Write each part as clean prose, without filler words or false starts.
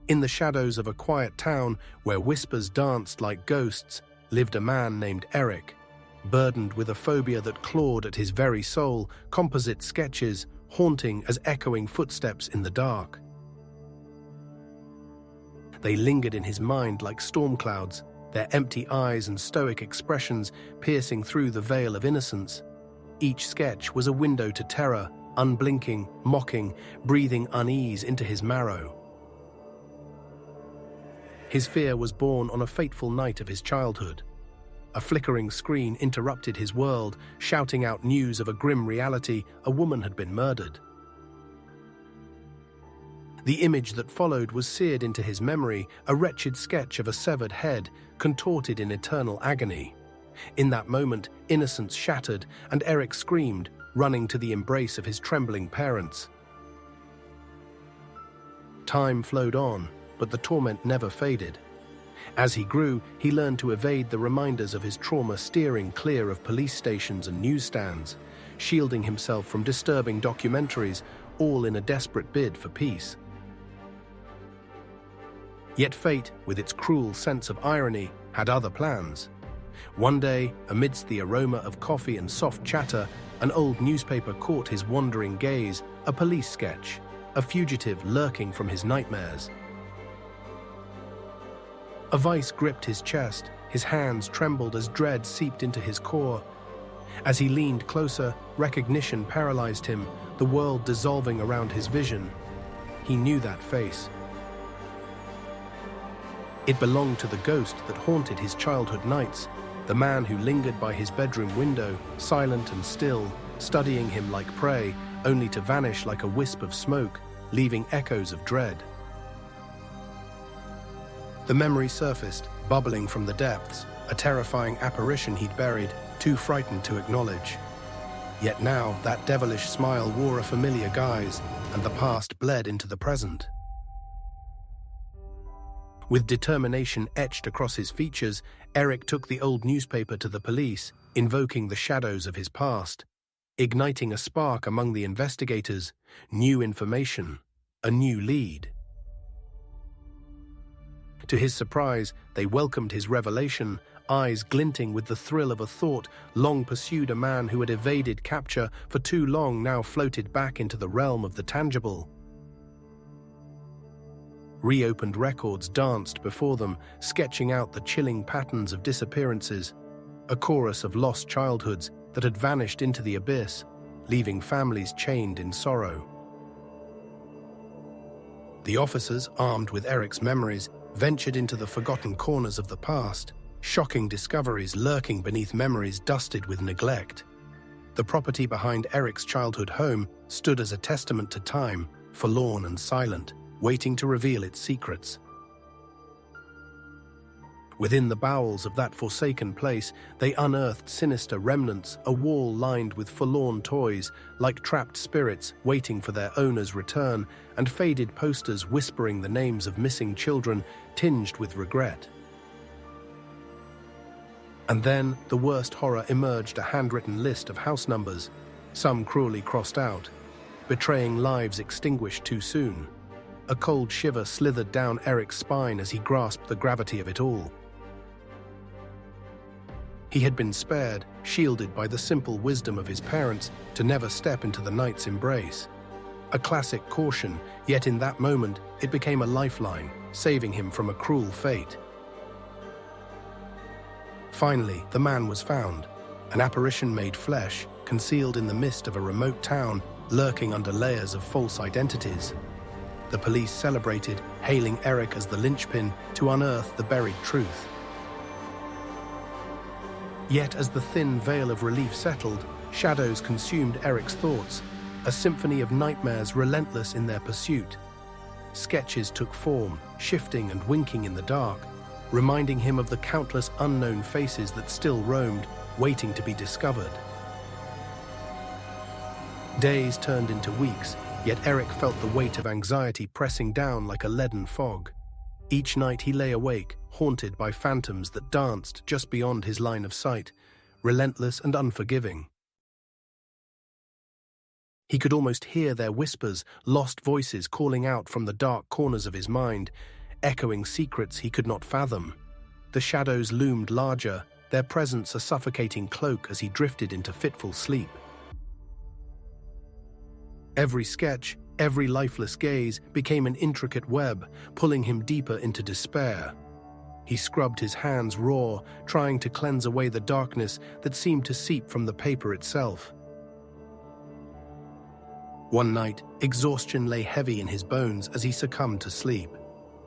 In the shadows of a quiet town where whispers danced like ghosts lived a man named Eric, burdened with a phobia that clawed at his very soul, composite sketches haunting as echoing footsteps in the dark. They lingered in his mind like storm clouds, their empty eyes and stoic expressions piercing through the veil of innocence. Each sketch was a window to terror, unblinking, mocking, breathing unease into his marrow. His fear was born on a fateful night of his childhood. A flickering screen interrupted his world, shouting out news of a grim reality: a woman had been murdered. The image that followed was seared into his memory, a wretched sketch of a severed head, contorted in eternal agony. In that moment, innocence shattered, and Eric screamed, running to the embrace of his trembling parents. Time flowed on, but the torment never faded. As he grew, he learned to evade the reminders of his trauma, steering clear of police stations and newsstands, shielding himself from disturbing documentaries, all in a desperate bid for peace. Yet fate, with its cruel sense of irony, had other plans. One day, amidst the aroma of coffee and soft chatter, an old newspaper caught his wandering gaze, a police sketch, a fugitive lurking from his nightmares. A vice gripped his chest, his hands trembled as dread seeped into his core. As he leaned closer, recognition paralyzed him, the world dissolving around his vision. He knew that face. It belonged to the ghost that haunted his childhood nights, the man who lingered by his bedroom window, silent and still, studying him like prey, only to vanish like a wisp of smoke, leaving echoes of dread. The memory surfaced, bubbling from the depths, a terrifying apparition he'd buried, too frightened to acknowledge. Yet now, that devilish smile wore a familiar guise, and the past bled into the present. With determination etched across his features, Eric took the old newspaper to the police, invoking the shadows of his past, igniting a spark among the investigators, new information, a new lead. To his surprise, they welcomed his revelation, eyes glinting with the thrill of a thought long pursued. A man who had evaded capture for too long now floated back into the realm of the tangible. Reopened records danced before them, sketching out the chilling patterns of disappearances, a chorus of lost childhoods that had vanished into the abyss, leaving families chained in sorrow. The officers, armed with Eric's memories, ventured into the forgotten corners of the past, shocking discoveries lurking beneath memories dusted with neglect. The property behind Eric's childhood home stood as a testament to time, forlorn and silent, waiting to reveal its secrets. Within the bowels of that forsaken place, they unearthed sinister remnants, a wall lined with forlorn toys, like trapped spirits waiting for their owner's return, and faded posters whispering the names of missing children, tinged with regret. And then, the worst horror emerged: a handwritten list of house numbers, some cruelly crossed out, betraying lives extinguished too soon. A cold shiver slithered down Eric's spine as he grasped the gravity of it all. He had been spared, shielded by the simple wisdom of his parents, to never step into the night's embrace. A classic caution, yet in that moment it became a lifeline, saving him from a cruel fate. Finally, the man was found, an apparition made flesh, concealed in the mist of a remote town, lurking under layers of false identities. The police celebrated, hailing Eric as the linchpin to unearth the buried truth. Yet as the thin veil of relief settled, shadows consumed Eric's thoughts, a symphony of nightmares relentless in their pursuit. Sketches took form, shifting and winking in the dark, reminding him of the countless unknown faces that still roamed, waiting to be discovered. Days turned into weeks, yet Eric felt the weight of anxiety pressing down like a leaden fog. Each night he lay awake, haunted by phantoms that danced just beyond his line of sight, relentless and unforgiving. He could almost hear their whispers, lost voices calling out from the dark corners of his mind, echoing secrets he could not fathom. The shadows loomed larger, their presence a suffocating cloak as he drifted into fitful sleep. Every sketch, every lifeless gaze became an intricate web, pulling him deeper into despair. He scrubbed his hands raw, trying to cleanse away the darkness that seemed to seep from the paper itself. One night, exhaustion lay heavy in his bones as he succumbed to sleep.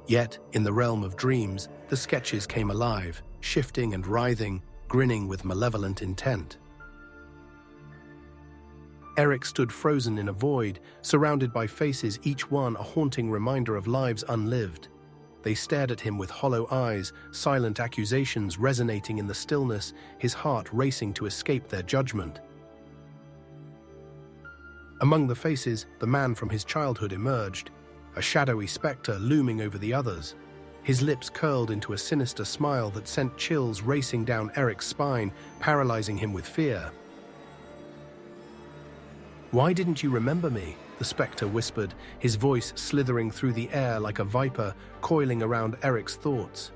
Yet, in the realm of dreams, the sketches came alive, shifting and writhing, grinning with malevolent intent. Eric stood frozen in a void, surrounded by faces, each one a haunting reminder of lives unlived. They stared at him with hollow eyes, silent accusations resonating in the stillness, his heart racing to escape their judgment. Among the faces, the man from his childhood emerged, a shadowy spectre looming over the others. His lips curled into a sinister smile that sent chills racing down Eric's spine, paralyzing him with fear. "Why didn't you remember me?" the spectre whispered, his voice slithering through the air like a viper coiling around Eric's thoughts.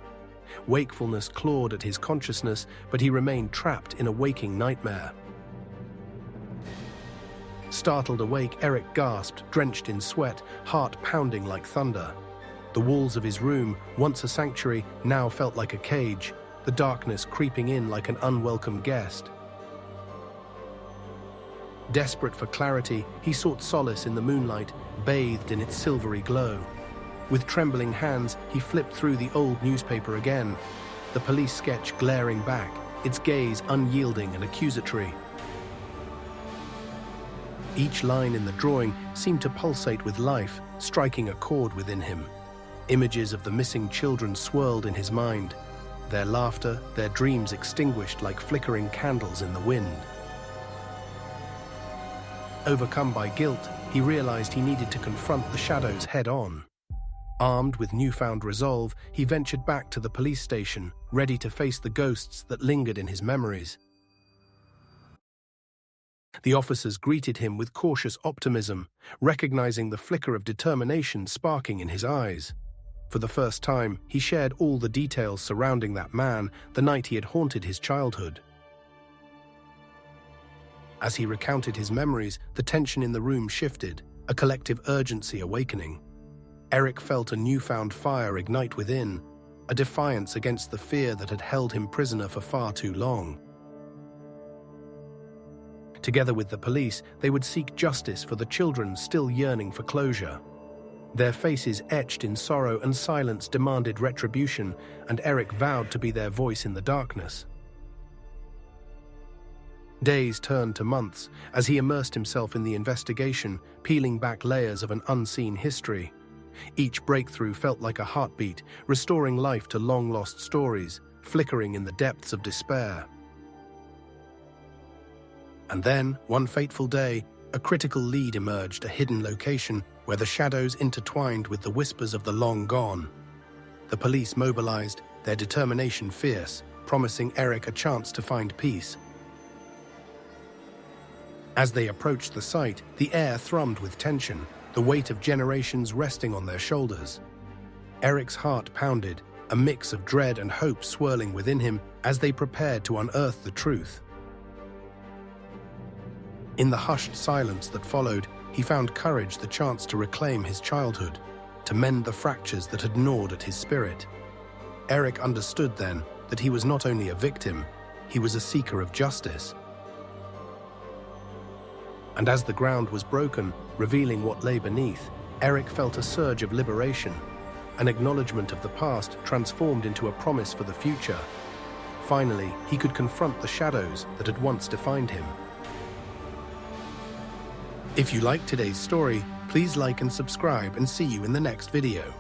Wakefulness clawed at his consciousness, but he remained trapped in a waking nightmare. Startled awake, Eric gasped, drenched in sweat, heart pounding like thunder. The walls of his room, once a sanctuary, now felt like a cage, the darkness creeping in like an unwelcome guest. Desperate for clarity, he sought solace in the moonlight, bathed in its silvery glow. With trembling hands, he flipped through the old newspaper again, the police sketch glaring back, its gaze unyielding and accusatory. Each line in the drawing seemed to pulsate with life, striking a chord within him. Images of the missing children swirled in his mind, their laughter, their dreams extinguished like flickering candles in the wind. Overcome by guilt, he realized he needed to confront the shadows head-on. Armed with newfound resolve, he ventured back to the police station, ready to face the ghosts that lingered in his memories. The officers greeted him with cautious optimism, recognizing the flicker of determination sparking in his eyes. For the first time, he shared all the details surrounding that man the night he had haunted his childhood. As he recounted his memories, the tension in the room shifted, a collective urgency awakening. Eric felt a newfound fire ignite within, a defiance against the fear that had held him prisoner for far too long. Together with the police, they would seek justice for the children still yearning for closure. Their faces etched in sorrow and silence demanded retribution, and Eric vowed to be their voice in the darkness. Days turned to months as he immersed himself in the investigation, peeling back layers of an unseen history. Each breakthrough felt like a heartbeat, restoring life to long-lost stories, flickering in the depths of despair. And then, one fateful day, a critical lead emerged, a hidden location where the shadows intertwined with the whispers of the long gone. The police mobilized, their determination fierce, promising Eric a chance to find peace. As they approached the site, the air thrummed with tension, the weight of generations resting on their shoulders. Eric's heart pounded, a mix of dread and hope swirling within him as they prepared to unearth the truth. In the hushed silence that followed, he found courage, the chance to reclaim his childhood, to mend the fractures that had gnawed at his spirit. Eric understood then that he was not only a victim, he was a seeker of justice. And as the ground was broken, revealing what lay beneath, Eric felt a surge of liberation, an acknowledgement of the past transformed into a promise for the future. Finally, he could confront the shadows that had once defined him. If you liked today's story, please like and subscribe, and see you in the next video.